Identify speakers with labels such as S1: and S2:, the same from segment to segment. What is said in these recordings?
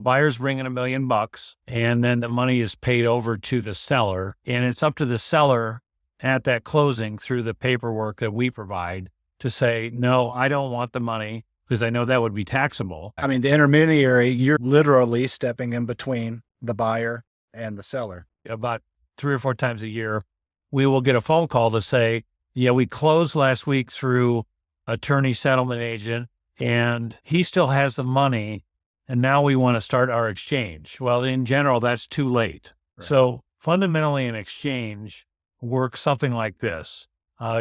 S1: Buyer's bringing $1 million, and then the money is paid over to the seller. And it's up to the seller at that closing through the paperwork that we provide to say, no, I don't want the money, because I know that would be taxable.
S2: I mean, the intermediary, you're literally stepping in between the buyer and the seller.
S1: About 3 or 4 times a year, we will get a phone call to say, yeah, we closed last week through attorney settlement agent, and he still has the money, and now we want to start our exchange. Well, in general, that's too late. Right. So fundamentally, an exchange works something like this.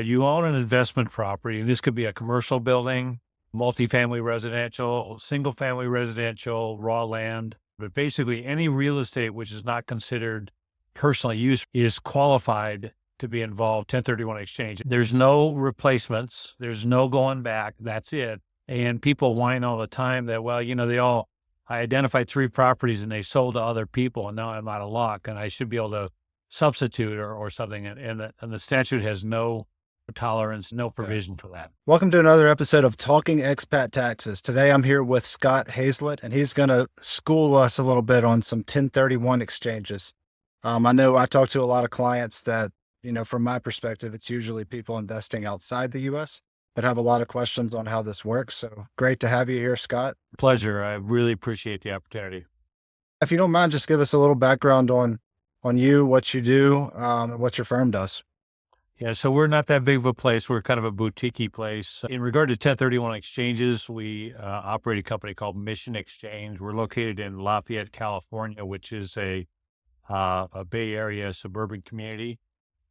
S1: You own an investment property, and this could be a commercial building, multifamily residential, single family residential, raw land, but basically any real estate which is not considered personal use is qualified to be involved 1031 exchange. There's no replacements. There's no going back. That's it. And people whine all the time that, well, I identified 3 properties and they sold to other people, and now I'm out of luck and I should be able to substitute or something. And the statute has no tolerance, no provision for that.
S2: Welcome to another episode of Talking Expat Taxes. Today I'm here with Scott Haislet, and he's going to school us a little bit on some 1031 exchanges. I know I talk to a lot of clients that, from my perspective, it's usually people investing outside the U.S., but have a lot of questions on how this works. So great to have you here, Scott.
S1: Pleasure. I really appreciate the opportunity.
S2: If you don't mind, just give us a little background on you, what you do, and what your firm does.
S1: Yeah, so we're not that big of a place. We're kind of a boutique place. In regard to 1031 exchanges, we operate a company called Mission Exchange. We're located in Lafayette, California, which is a Bay Area suburban community.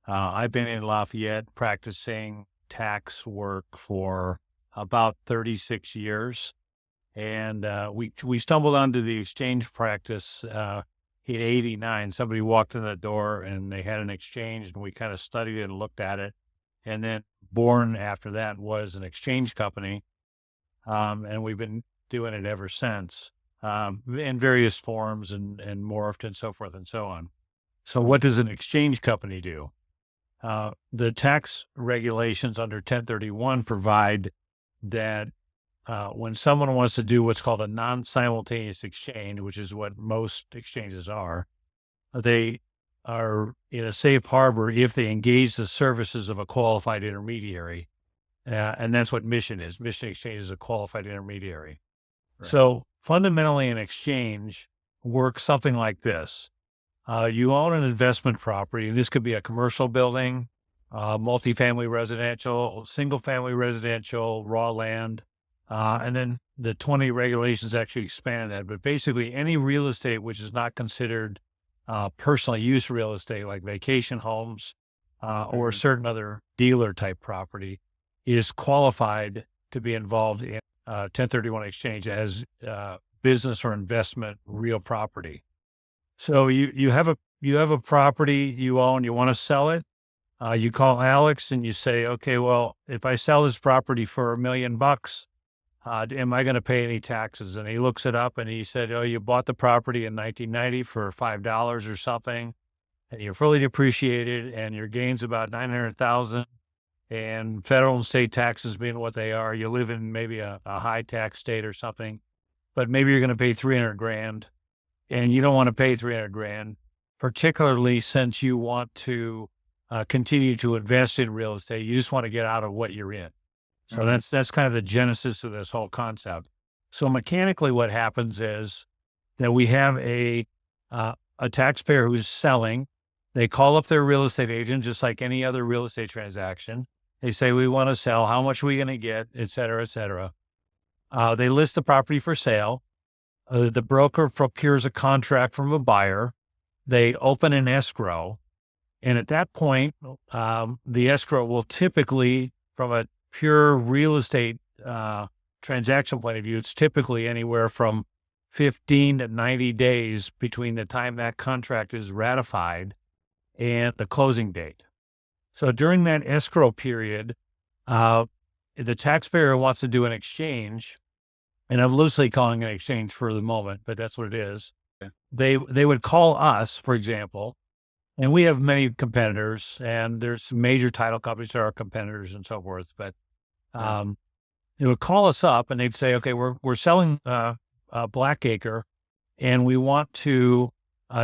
S1: I've been in Lafayette practicing tax work for about 36 years. And we stumbled onto the exchange practice in 89. Somebody walked in the door and they had an exchange, and we kind of studied it and looked at it. And then born after that was an exchange company. And we've been doing it ever since in various forms and morphed and so forth and so on. So what does an exchange company do? The tax regulations under 1031 provide that when someone wants to do what's called a non-simultaneous exchange, which is what most exchanges are, they are in a safe harbor if they engage the services of a qualified intermediary. And that's what Mission is. Mission Exchange is a qualified intermediary. Right. So fundamentally, an exchange works something like this. You own an investment property, and this could be a commercial building, multifamily residential, single family residential, raw land. And then the 20 regulations actually expand that. But basically, any real estate which is not considered personal use real estate, like vacation homes or certain other dealer type property, is qualified to be involved in 1031 exchange as business or investment real property. So you have a property you own, you want to sell it. You call Alex and you say, okay, well, if I sell this property for $1 million, am I going to pay any taxes? And he looks it up and he said, oh, you bought the property in 1990 for $5 or something, and you're fully depreciated, and your gain's about $900,000, and federal and state taxes being what they are, you live in maybe a high tax state or something, but maybe you're going to pay $300,000, and you don't want to pay $300,000, particularly since you want to continue to invest in real estate. You just want to get out of what you're in. So that's kind of the genesis of this whole concept. So mechanically, what happens is that we have a taxpayer who's selling. They call up their real estate agent, just like any other real estate transaction. They say, we want to sell. How much are we going to get, et cetera, et cetera. They list the property for sale. The broker procures a contract from a buyer. They open an escrow. And at that point, the escrow will typically, from a pure real estate transaction point of view, it's typically anywhere from 15 to 90 days between the time that contract is ratified and the closing date. So during that escrow period, the taxpayer wants to do an exchange, and I'm loosely calling it an exchange for the moment, but that's what it is. Yeah. They would call us, for example, and we have many competitors, and there's major title companies that are competitors and so forth. But they would call us up and they'd say, okay, we're selling Blackacre, and we want to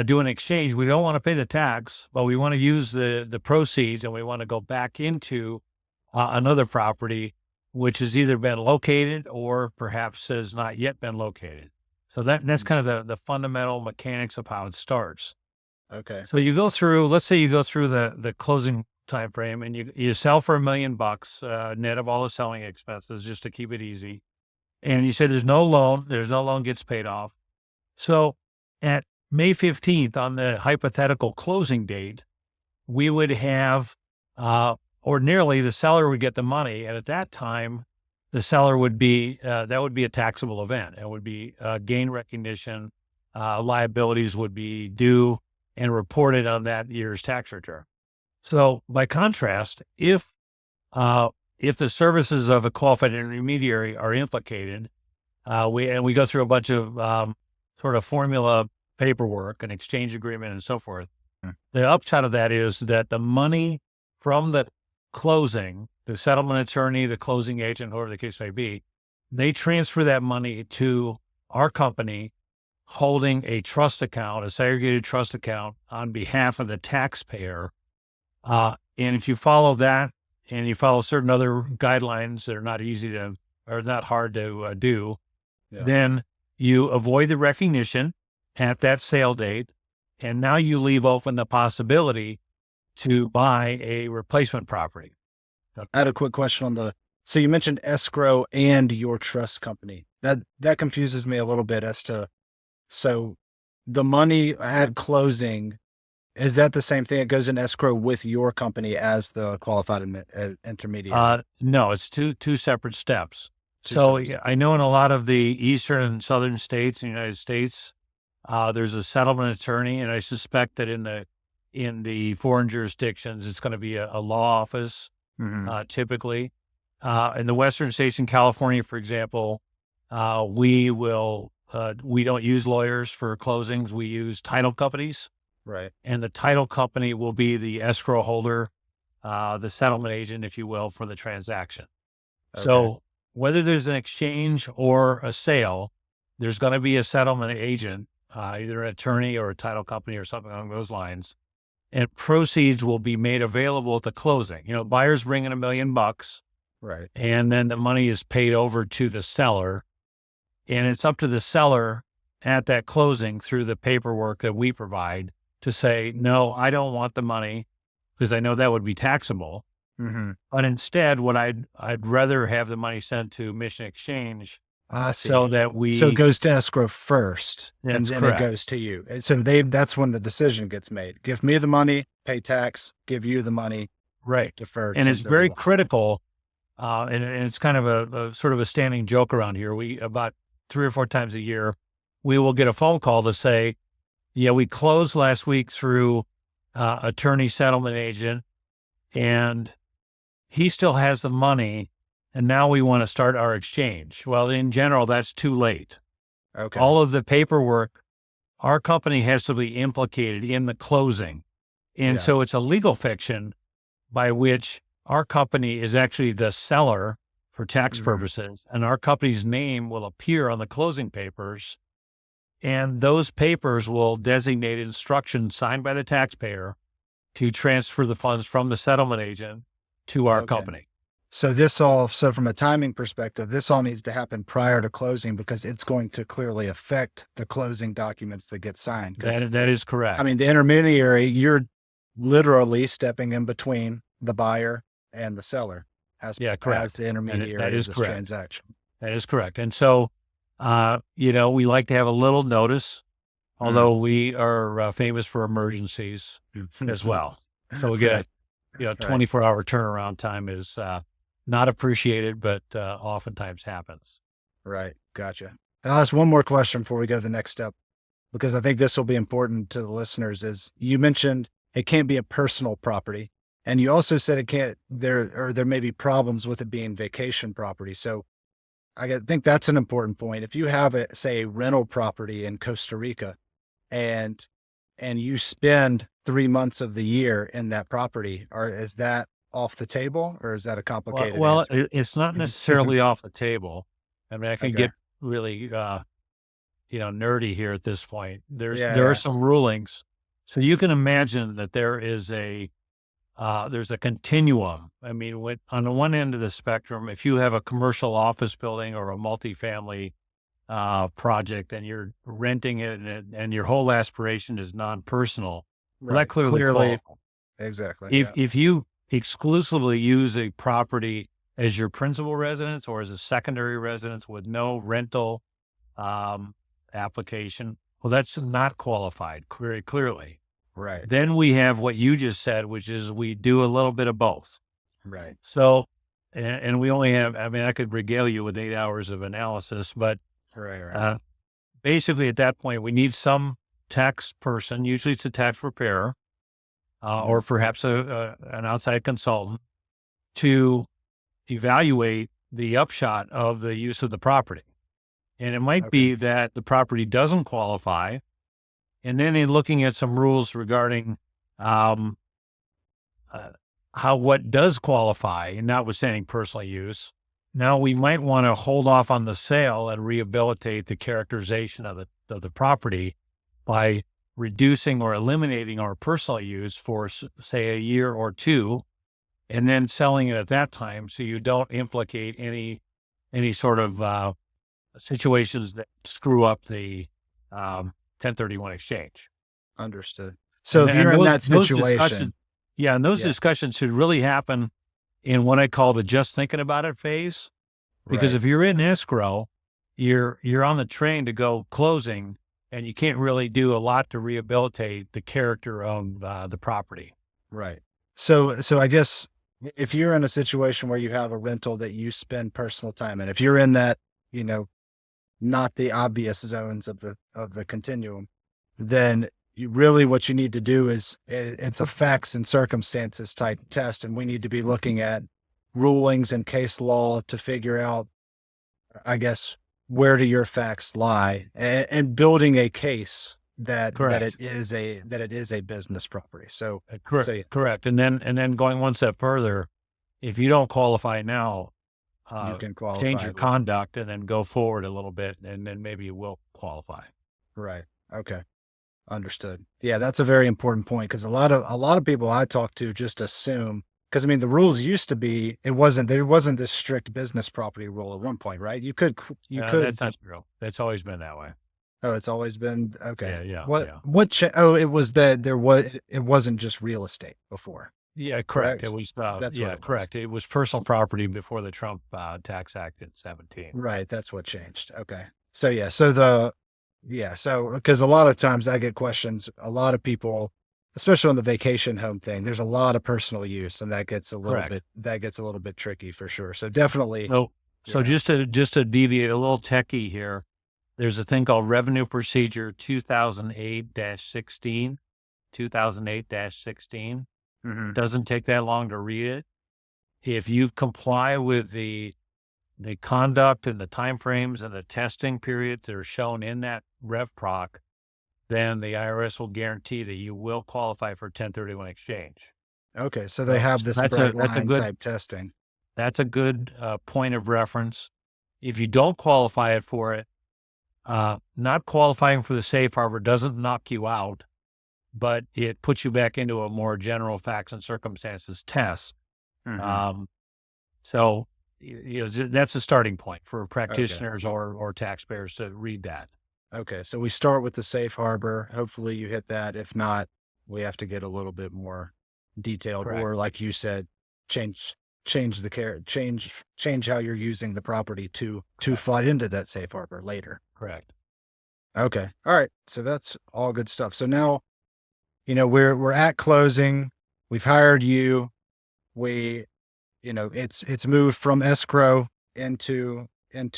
S1: do an exchange. We don't want to pay the tax, but we want to use the proceeds, and we want to go back into another property, which has either been located or perhaps has not yet been located. So that's kind of the fundamental mechanics of how it starts.
S2: Okay.
S1: So you go through, let's say you go through the closing time frame, and you sell for $1 million, net of all the selling expenses, just to keep it easy. And you said there's no loan gets paid off. So at May 15th, on the hypothetical closing date, we would have, ordinarily the seller would get the money. And at that time, the seller would be, that would be a taxable event. It would be gain recognition, liabilities would be due and reported on that year's tax return. So by contrast, if the services of a qualified intermediary are implicated, we go through a bunch of sort of formula paperwork, an exchange agreement, and so forth. The upshot of that is that the money from the closing, the settlement attorney, the closing agent, whoever the case may be, they transfer that money to our company, holding a trust account, a segregated trust account on behalf of the taxpayer. And if you follow that and you follow certain other guidelines that are not easy to, or not hard to do, then you avoid the recognition at that sale date. And now you leave open the possibility to buy a replacement property.
S2: I had a quick question on so you mentioned escrow and your trust company. That confuses me a little bit as to, so the money at closing, is that the same thing? It goes in escrow with your company as the qualified intermediary?
S1: No, it's two separate steps.
S2: So
S1: I know in a lot of the eastern and southern states in the United States, there's a settlement attorney, and I suspect that in the foreign jurisdictions, it's going to be a law office, typically. In the western states, in California, for example, we don't use lawyers for closings. We use title companies.
S2: Right.
S1: And the title company will be the escrow holder, the settlement agent, if you will, for the transaction. Okay. So whether there's an exchange or a sale, there's going to be a settlement agent, either an attorney or a title company or something along those lines. And proceeds will be made available at the closing. Buyers bring in $1 million,
S2: right?
S1: And then the money is paid over to the seller. And it's up to the seller at that closing through the paperwork that we provide to say, no, I don't want the money, because I know that would be taxable. But instead, what I'd rather have the money sent to Mission Exchange, so that
S2: so it goes to escrow first, and then
S1: correct.
S2: It goes to you. So that's when the decision gets made. Give me the money, pay tax, give you the money,
S1: right?
S2: Defer.
S1: And it's very critical. And it's kind of a sort of a standing joke around here. We, about 3 or 4 times a year, we will get a phone call to say, yeah, we closed last week through attorney settlement agent, and he still has the money, and now we want to start our exchange. Well, in general, that's too late.
S2: Okay.
S1: All of the paperwork, our company has to be implicated in the closing. And so it's a legal fiction by which our company is actually the seller for tax purposes, and our company's name will appear on the closing papers. And those papers will designate instructions signed by the taxpayer to transfer the funds from the settlement agent to our company.
S2: So from a timing perspective, this all needs to happen prior to closing, because it's going to clearly affect the closing documents that get signed.
S1: That is correct.
S2: I mean, the intermediary, you're literally stepping in between the buyer and the seller as the intermediary of this transaction.
S1: That is correct. And so, we like to have a little notice, although we are famous for emergencies as well. So we get 24-hour turnaround time is not appreciated, but oftentimes happens.
S2: Right. Gotcha. And I'll ask one more question before we go to the next step, because I think this will be important to the listeners. Is you mentioned it can't be a personal property, and you also said it can't, there may be problems with it being vacation property. So I think that's an important point. If you have say a rental property in Costa Rica, and you spend 3 months of the year in that property, is that off the table, or is that a complicated answer?
S1: It's not necessarily off the table. I mean, I can get really, nerdy here at this point. There are
S2: Yeah.
S1: some rulings. So you can imagine that there's a continuum. I mean, on the one end of the spectrum, if you have a commercial office building or a multifamily project and you're renting it and your whole aspiration is non-personal, well, that
S2: Right.
S1: clearly
S2: Clearly.
S1: qualifies.
S2: Exactly.
S1: If
S2: Yeah.
S1: if you exclusively use a property as your principal residence or as a secondary residence with no rental um, application, well, that's not qualified very clearly.
S2: Right.
S1: Then we have what you just said, which is we do a little bit of both.
S2: Right.
S1: So, and we only have, I mean, I could regale you with 8 hours of analysis, but
S2: Right. Right.
S1: basically at that point, we need some tax person, usually it's a tax preparer, or perhaps an outside consultant to evaluate the upshot of the use of the property. And it might
S2: Okay.
S1: be that the property doesn't qualify. And then in looking at some rules regarding um, what does qualify, notwithstanding personal use, now we might want to hold off on the sale and rehabilitate the characterization of the property by reducing or eliminating our personal use for, say, a year or two, and then selling it at that time, so you don't implicate any sort of situations that screw up the 1031 exchange.
S2: Understood. So
S1: And,
S2: if you're
S1: and
S2: in
S1: those
S2: that
S1: discussions,
S2: situation,
S1: and those
S2: yeah.
S1: discussions should really happen in what I call the just thinking about it phase. Because
S2: Right.
S1: if you're in escrow, you're on the train to go closing, and you can't really do a lot to rehabilitate the character of the property.
S2: Right. So I guess if you're in a situation where you have a rental that you spend personal time in, if you're in that, you know, not the obvious zones of the continuum, then you really what you need to do is it's a facts and circumstances type test, and we need to be looking at rulings and case law to figure out, I guess, where do your facts lie, and building a case that
S1: Correct.
S2: it is a business property. So
S1: Correct.
S2: yeah,
S1: Correct. And then going one step further, if you don't qualify now,
S2: you can
S1: change
S2: qualify.
S1: your conduct and then go forward a little bit, and then maybe you will qualify.
S2: Right. Okay. Understood. Yeah, that's a very important point because a lot of people I talk to just assume because I mean the rules used to be there wasn't this strict business property rule at one point, right? You could
S1: That's not true. That's always been that way.
S2: oh it's always been okay.
S1: Yeah. Yeah.
S2: What
S1: Yeah.
S2: oh it was that it wasn't just real estate before,
S1: Yeah, correct. It
S2: correct?
S1: was,
S2: That's what
S1: yeah,
S2: it was.
S1: correct. It was personal property before the Trump Tax Act in 17.
S2: Right, that's what changed. Okay. So yeah, so because a lot of times I get questions, a lot of people, especially on the vacation home thing, there's a lot of personal use and
S1: Correct.
S2: that gets a little bit tricky for sure. So definitely,
S1: So
S2: yeah.
S1: just to deviate a little techie here, there's a thing called Revenue Procedure 2008-16, 2008-16.
S2: Hmm.
S1: Doesn't take that long to read it. If you comply with the conduct and the timeframes and the testing periods that are shown in that RevProc, then the IRS will guarantee that you will qualify for 1031 exchange.
S2: Okay. So they have
S1: So
S2: this
S1: that's
S2: bright line type testing.
S1: a good point of reference. If you don't qualify it for it, not qualifying for the safe harbor doesn't knock you out, but it puts you back into a more general facts and circumstances test.
S2: Hmm.
S1: So that's a starting point for
S2: Okay.
S1: practitioners or taxpayers to read that.
S2: Okay. So we start with the safe harbor. Hopefully you hit that. If not, we have to get a little bit more detailed,
S1: Correct.
S2: or like you said, change change how you're using the property to
S1: Correct.
S2: fly into that safe harbor later.
S1: Correct.
S2: Okay. All right. So that's all good stuff. So now, we're at closing. We've hired you. We, it's moved from escrow into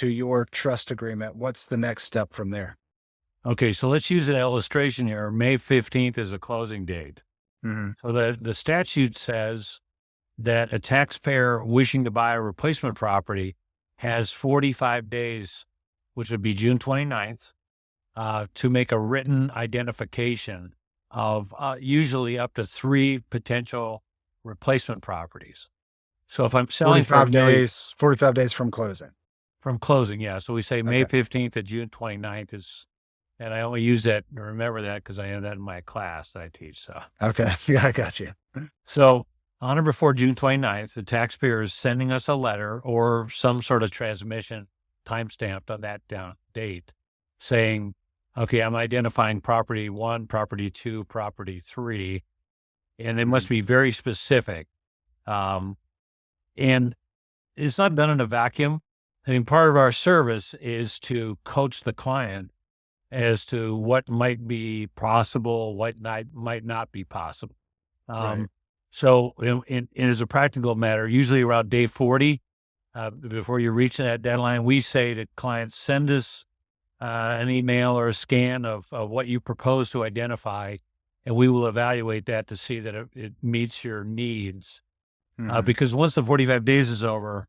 S2: your trust agreement. What's the next step from there?
S1: Okay, so let's use an illustration here. May 15th is a closing date.
S2: Hmm.
S1: So the statute says that a taxpayer wishing to buy a replacement property has 45 days, which would be June 29th, to make a written identification of usually up to 3 potential replacement properties. So if I'm selling for
S2: 45 days from closing.
S1: from closing, yeah. So we say May
S2: Okay.
S1: 15th to June 29th is And I only use that and remember that because I have that in my class that I teach. So,
S2: Okay. Yeah, I got you.
S1: so on or before June 29th, the taxpayer is sending us a letter or some sort of transmission timestamped on that date saying, okay, I'm identifying property 1, property 2, property 3, and they must be very specific. And it's not done in a vacuum. I mean, part of our service is to coach the client as to what might be possible, what might not be possible.
S2: Right.
S1: So as a practical matter, usually around day 40, before you're reaching that deadline, we say to clients, send us an email or a scan of what you propose to identify, and we will evaluate that to see that it meets your needs. Because once the 45 days is over,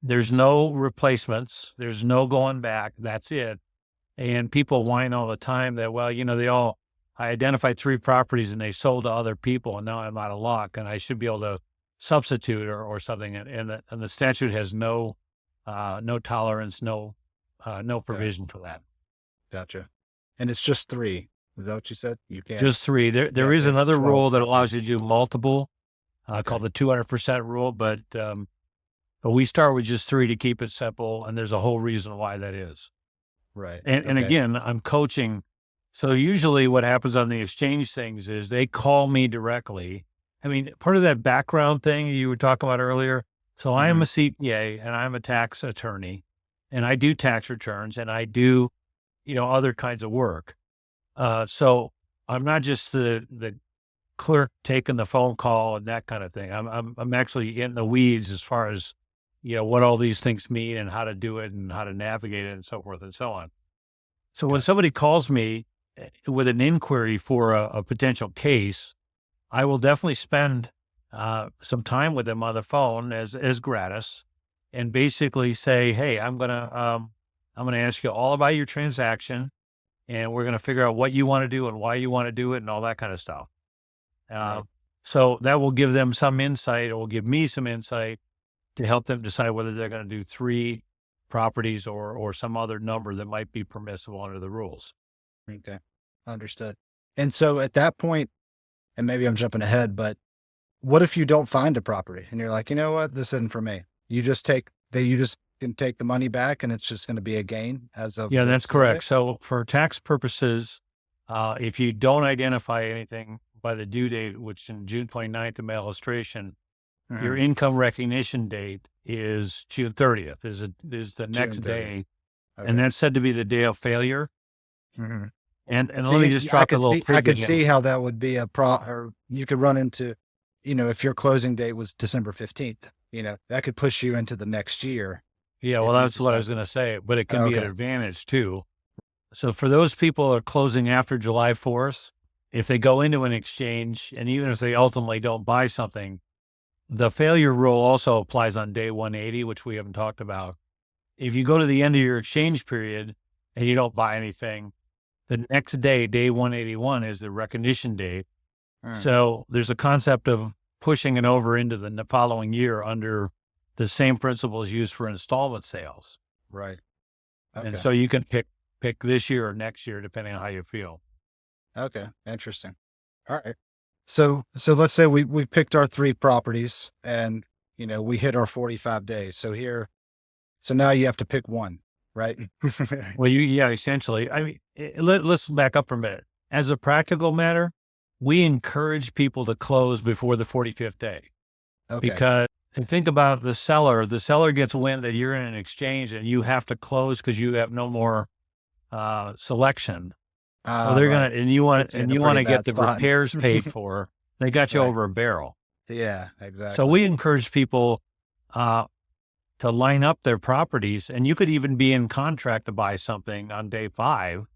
S1: there's no replacements. There's no going back. That's it. And people whine all the time that, well, I identified 3 properties and they sold to other people and now I'm out of luck and I should be able to substitute or something. And the statute has no tolerance, no provision for that.
S2: Gotcha. And it's just 3. Is that what you said? You can't.
S1: Just 3. There is another
S2: 12
S1: rule that allows you to do multiple, called the 200% rule, but we start with just 3 to keep it simple. And there's a whole reason why that is.
S2: Right.
S1: And again, I'm coaching. So usually what happens on the exchange things is they call me directly. I mean, part of that background thing you were talking about earlier. So I am a CPA and I'm a tax attorney and I do tax returns and I do, other kinds of work. So I'm not just the clerk taking the phone call and that kind of thing. I'm actually in the weeds as far as, what all these things mean and how to do it and how to navigate it and so forth and so on. So when somebody calls me with an inquiry for a potential case, I will definitely spend some time with them on the phone as gratis and basically say, hey, I'm going to ask you all about your transaction and we're going to figure out what you want to do and why you want to do it and all that kind of stuff.
S2: Right.
S1: So that will give them some insight. It will give me some insight to help them decide whether they're going to do 3 properties or some other number that might be permissible under the rules.
S2: Okay. Understood. And so at that point, and maybe I'm jumping ahead, but what if you don't find a property and you're like, you know what, this isn't for me. You just can take the money back and it's just going to be a gain as of.
S1: Yeah, that's correct. So for tax purposes, if you don't identify anything by the due date, which in June 29th, the illustration, your income recognition date is June 30th, is the next day. Okay. And that's said to be the day of failure. And let me just drop a little preview.
S2: I could see how that would be or you could run into, if your closing date was December 15th, that could push you into the next year.
S1: Yeah, well, that's what I was going to say, but it can be an advantage too. So for those people who are closing after July 4th, if they go into an exchange and even if they ultimately don't buy something, the failure rule also applies on day 180, which we haven't talked about. If you go to the end of your exchange period and you don't buy anything, the next day, day 181, is the recognition date. So there's a concept of pushing it over into the following year under the same principles used for installment sales.
S2: Right.
S1: Okay. And so you can pick this year or next year, depending on how you feel.
S2: Okay. Interesting. All right. So let's say we picked our 3 properties and, we hit our 45 days. So now you have to pick one, right?
S1: Well, essentially, I mean, let's back up for a minute. As a practical matter, we encourage people to close before the 45th day. Okay. Because think about the seller gets wind that you're in an exchange and you have to close because you have no more selection. Well, they're
S2: right.
S1: and you want to get the repairs paid for. They got you over a barrel.
S2: Yeah, exactly.
S1: So we encourage people to line up their properties, and you could even be in contract to buy something on day 5.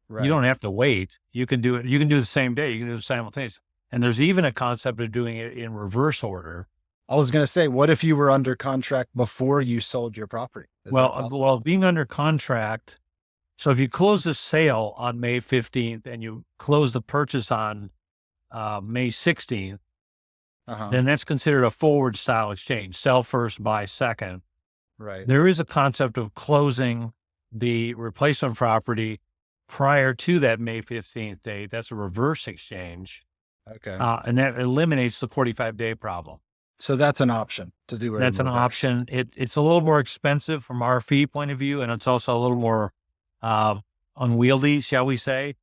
S1: Right. You don't have to wait. You can do it. You can do the same day. You can do it simultaneously. And there's even a concept of doing it in reverse order.
S2: I was going to say, what if you were under contract before you sold your property?
S1: Well, being under contract. So if you close the sale on May 15th and you close the purchase on May 16th, then that's considered a forward style exchange. Sell first, buy second.
S2: Right.
S1: There is a concept of closing the replacement property prior to that May 15th date. That's a reverse exchange.
S2: Okay.
S1: And that eliminates the 45-day problem.
S2: So that's an option to do it.
S1: That's an option. It's a little more expensive from our fee point of view, and it's also a little more unwieldy, shall we say.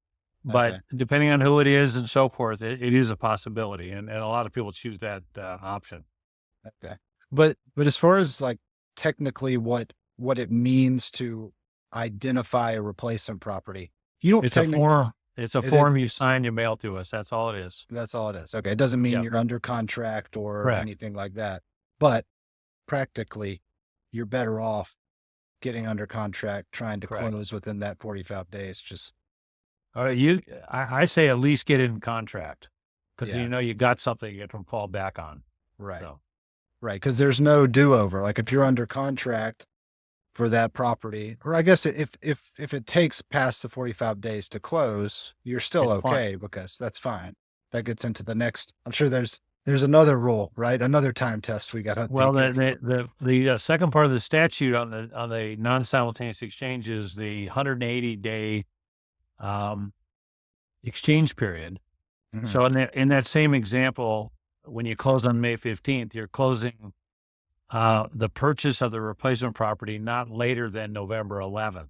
S1: But depending on who it is and so forth, it is a possibility. And a lot of people choose that option.
S2: Okay. But as far as like technically what it means to identify a replacement property, you don't
S1: It's a form. It's a form you sign, you mail to us. That's all it is.
S2: That's all it is. Okay. It doesn't mean you're under contract or
S1: Correct.
S2: anything like that. But practically, you're better off getting under contract, trying to close within that 45 days. Just
S1: I say at least get in contract because you got something you can fall back on.
S2: Right.
S1: So.
S2: Right. Because there's no do-over. Like if you're under contract for that property, or I guess if it takes past the 45 days to close, you're still okay because that's fine. That gets into the next. I'm sure there's another rule, right? Another time test we got.
S1: Well, the second part of the statute on the non-simultaneous exchange is the 180-day exchange period. Mm-hmm. So in that same example, when you close on May 15th, you're closing the purchase of the replacement property not later than November 11th,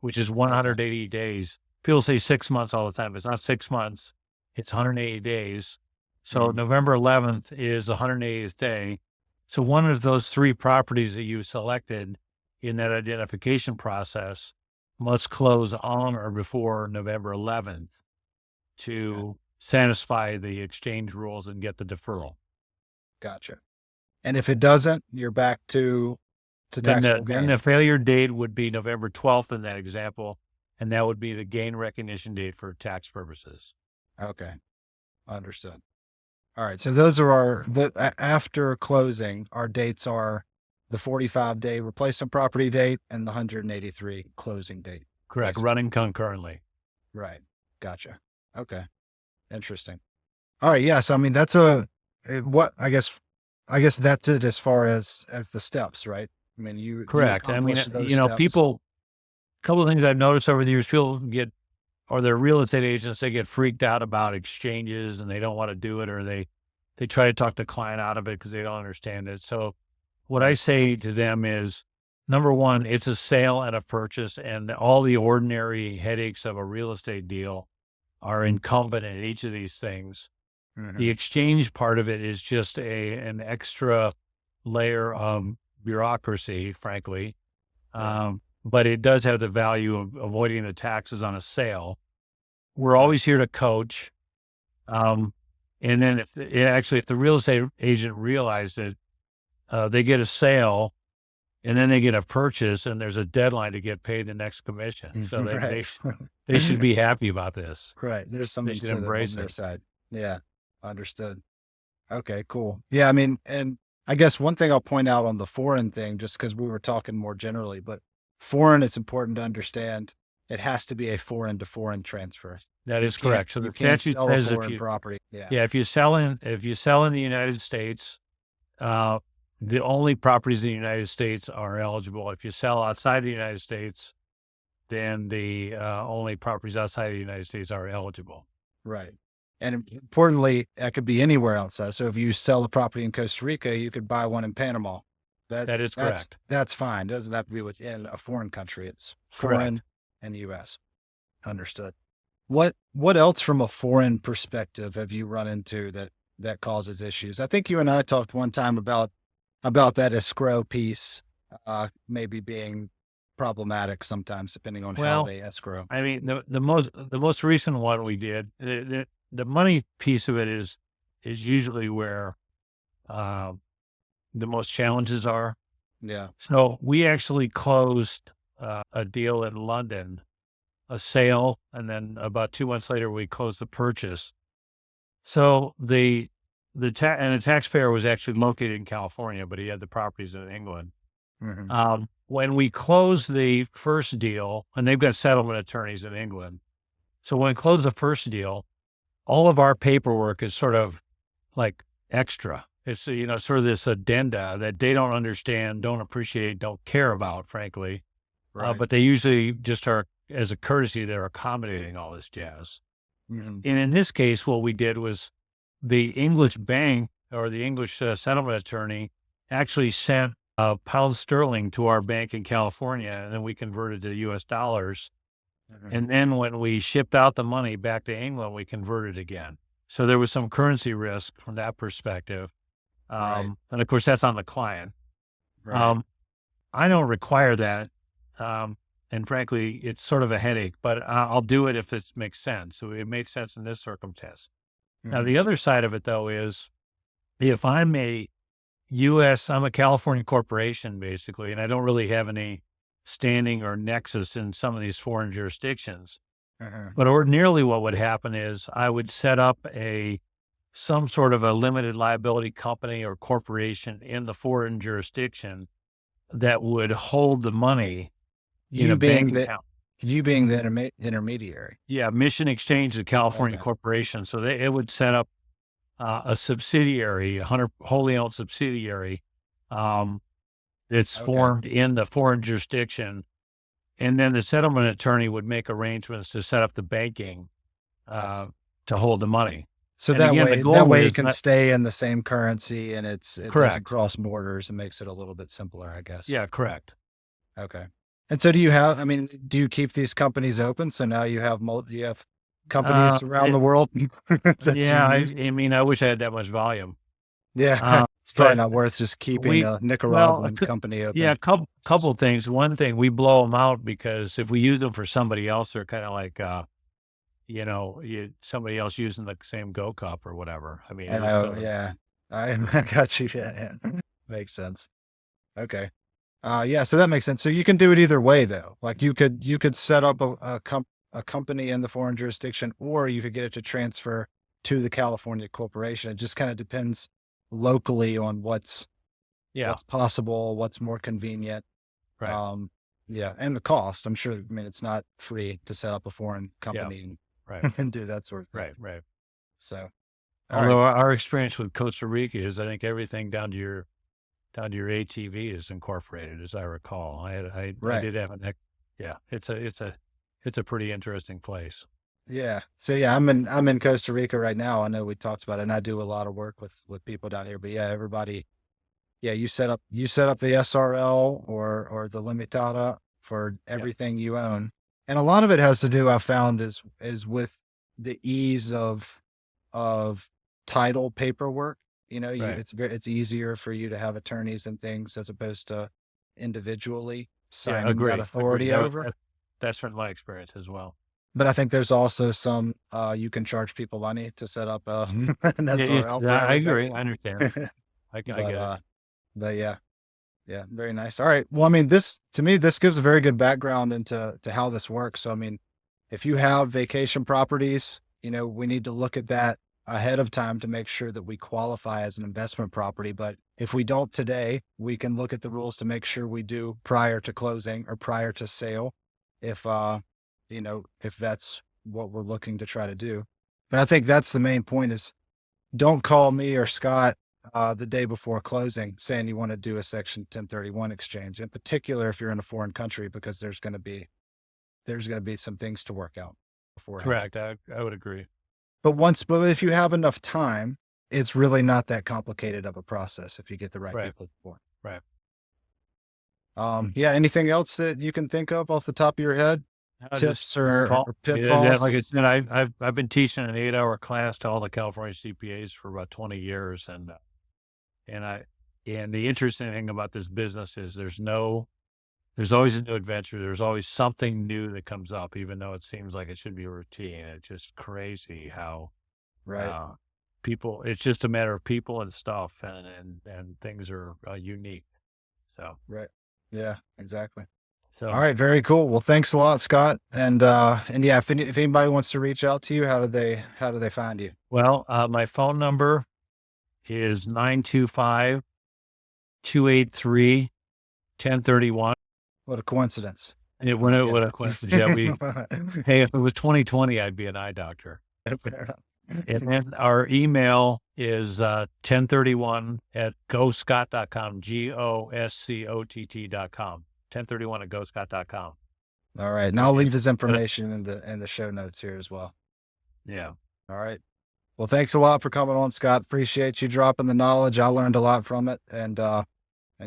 S1: which is 180 days. People say 6 months all the time. It's not 6 months. It's 180 days. So November 11th is the 180th day. So one of those three properties that you selected in that identification process must close on or before November 11th to satisfy the exchange rules and get the deferral.
S2: Gotcha. And if it doesn't, you're back to taxable gain.
S1: Then the failure date would be November 12th in that example, and that would be the gain recognition date for tax purposes.
S2: Okay. Understood. All right. So those are after closing, our dates are the 45-day replacement property date and the 183 closing date.
S1: Correct. Running concurrently.
S2: Right. Gotcha. Okay. Interesting. All right. Yeah. So, I mean, that's I guess that's it as far as the steps, right? I mean,
S1: correct. I mean, people, a couple of things I've noticed over the years, people or their real estate agents, they get freaked out about exchanges and they don't want to do it, or they try to talk the client out of it because they don't understand it. So what I say to them is, number one, it's a sale and a purchase, and all the ordinary headaches of a real estate deal are incumbent in each of these things. Mm-hmm. The exchange part of it is just an extra layer of bureaucracy, frankly. But it does have the value of avoiding the taxes on a sale. We're always here to coach. And then if the real estate agent realized that they get a sale and then they get a purchase and there's a deadline to get paid the next commission. So they should be happy about this.
S2: Right. There's some
S1: incentive on
S2: their side. Yeah. Understood. Okay, cool. Yeah. I mean, and I guess one thing I'll point out on the foreign thing, just because we were talking more generally, but foreign, it's important to understand it has to be a foreign to foreign transfer.
S1: That is correct. So the statute says
S2: property.
S1: if you sell in the United States, the only properties in the United States are eligible. If you sell outside the United States, then the only properties outside of the United States are eligible.
S2: Right. And importantly, that could be anywhere outside. So if you sell a property in Costa Rica, you could buy one in Panama.
S1: That is correct.
S2: That's fine. It doesn't have to be within a foreign country. It's foreign and U.S. Understood. What else from a foreign perspective have you run into that causes issues? I think you and I talked one time about that escrow piece maybe being problematic sometimes, depending on how they escrow.
S1: I mean, the most recent one we did, the money piece of it is usually where the most challenges are.
S2: Yeah.
S1: So we actually closed a deal in London, a sale, and then about 2 months later we closed the purchase. So the taxpayer was actually located in California, but he had the properties in England. Mm-hmm. When we closed the first deal, and they've got settlement attorneys in England, so when we closed the first deal, all of our paperwork is sort of like extra. It's, sort of this addenda that they don't understand, don't appreciate, don't care about, frankly. Right. But they usually just are as a courtesy, they're accommodating all this jazz.
S2: Mhm.
S1: And in this case, what we did was the English bank or the English settlement attorney actually sent pound sterling to our bank in California, and then we converted to US dollars.
S2: Mhm.
S1: And then when we shipped out the money back to England, we converted again. So there was some currency risk from that perspective.
S2: Right.
S1: And of course, that's on the client.
S2: Right.
S1: I don't require that. And frankly, it's sort of a headache, but I'll do it if it makes sense. So it made sense in this circumstance. Now,
S2: Mhm.
S1: the other side of it, though, is if I'm I'm a California corporation, basically, and I don't really have any standing or nexus in some of these foreign jurisdictions.
S2: Uh-huh.
S1: But ordinarily, what would happen is I would set up some sort of a limited liability company or corporation in the foreign jurisdiction that would hold the money in a
S2: You
S1: bank
S2: being the
S1: account.
S2: you being the intermediary.
S1: Yeah, Mission Exchange, the California
S2: Okay.
S1: corporation. So it would set up a subsidiary, wholly owned subsidiary, um, that's
S2: Okay.
S1: formed in the foreign jurisdiction. And then the settlement attorney would make arrangements to set up the banking
S2: I see.
S1: to hold the money.
S2: So
S1: And again, the
S2: that
S1: goal
S2: way it
S1: is
S2: can
S1: not
S2: stay in the same currency and it doesn't
S1: correct.
S2: cross borders and makes it a little bit simpler, I guess.
S1: Yeah, correct.
S2: Okay. And so do you keep these companies open? So now you have companies around the
S1: It,
S2: world that you
S1: yeah,
S2: use?
S1: I mean, I wish I had that much volume.
S2: Yeah. It's probably
S1: But
S2: not worth just keeping
S1: we,
S2: a
S1: well,
S2: Nicaraguan company
S1: yeah,
S2: open.
S1: couple things. One thing, we blow them out because if we use them for somebody else, they're kind of like, somebody else using the same Go Cup or whatever. I mean, it just
S2: Oh,
S1: doesn't.
S2: yeah. I got you. Yeah, yeah. Makes sense. Okay. Yeah, so that makes sense. So you can do it either way though. Like you could set up a company in the foreign jurisdiction, or you could get it to transfer to the California corporation. It just kind of depends locally on
S1: Yeah,
S2: what's possible, what's more convenient.
S1: right.
S2: Um, yeah, and the cost. I'm sure. I mean, it's not free to set up a foreign
S1: Yeah,
S2: company
S1: right,
S2: and do that sort of thing.
S1: right, right.
S2: So, all right.
S1: Although our experience with Costa Rica is, I think everything down to your ATV is incorporated, as I recall. I
S2: Right.
S1: did have yeah, it's a pretty interesting place.
S2: Yeah. So yeah, I'm in Costa Rica right now. I know we talked about it, and I do a lot of work with people down here. But yeah, everybody, yeah, you set up the SRL or the limitada for
S1: Yeah,
S2: everything you own, and a lot of it has to do. I found is with the ease of title paperwork. You know,
S1: right.
S2: it's easier for you to have attorneys and things as opposed to individually
S1: Yeah,
S2: signing that
S1: agree.
S2: authority over.
S1: That's been my experience as well.
S2: But I think there's also some, you can charge people money to set up an SRL for
S1: I
S2: everything.
S1: agree. I understand. I
S2: But,
S1: get it.
S2: yeah, yeah, very nice. All right. Well, I mean, to me, this gives a very good background to how this works. So, I mean, if you have vacation properties, we need to look at that ahead of time to make sure that we qualify as an investment property. But if we don't today, we can look at the rules to make sure we do prior to closing or prior to sale. If, if that's what we're looking to try to do. But I think that's the main point is don't call me or Scott the day before closing saying you want to do a Section 1031 exchange, in particular if you're in a foreign country, because there's going to be some things to work out beforehand.
S1: Correct. I would agree.
S2: But if you have enough time, it's really not that complicated of a process if you get the right
S1: Right.
S2: people for it.
S1: Right.
S2: Yeah. Anything else that you can think of off the top of your head? Tips
S1: Just
S2: or,
S1: call.
S2: or
S1: Yeah,
S2: pitfalls?
S1: like I said, I've been teaching an 8-hour class to all the California CPAs for about 20 years, and the interesting thing about this business is there's always a new adventure. There's always something new that comes up, even though it seems like it should be a routine. It's just crazy how
S2: Right.
S1: uh, people. It's just a matter of people and stuff, and things are unique. So
S2: Right. Yeah, exactly. All
S1: so
S2: right, very cool. Well, thanks a lot, Scott. And yeah, if anybody wants to reach out to you, how do they find you?
S1: well, my phone number is 925-283-1031.
S2: What a coincidence.
S1: What a coincidence. Yeah, hey, if it was 2020, I'd be an eye doctor.
S2: Fair enough.
S1: And then our email is 1031 at goscott.com, GOSCOTT.com, 1031 at goscott.com.
S2: All right. And I'll leave his information in the show notes here as well.
S1: Yeah.
S2: All right. Well, thanks a lot for coming on, Scott. Appreciate you dropping the knowledge. I learned a lot from it. And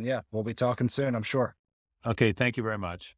S2: yeah, we'll be talking soon, I'm sure.
S1: Okay. Thank you very much.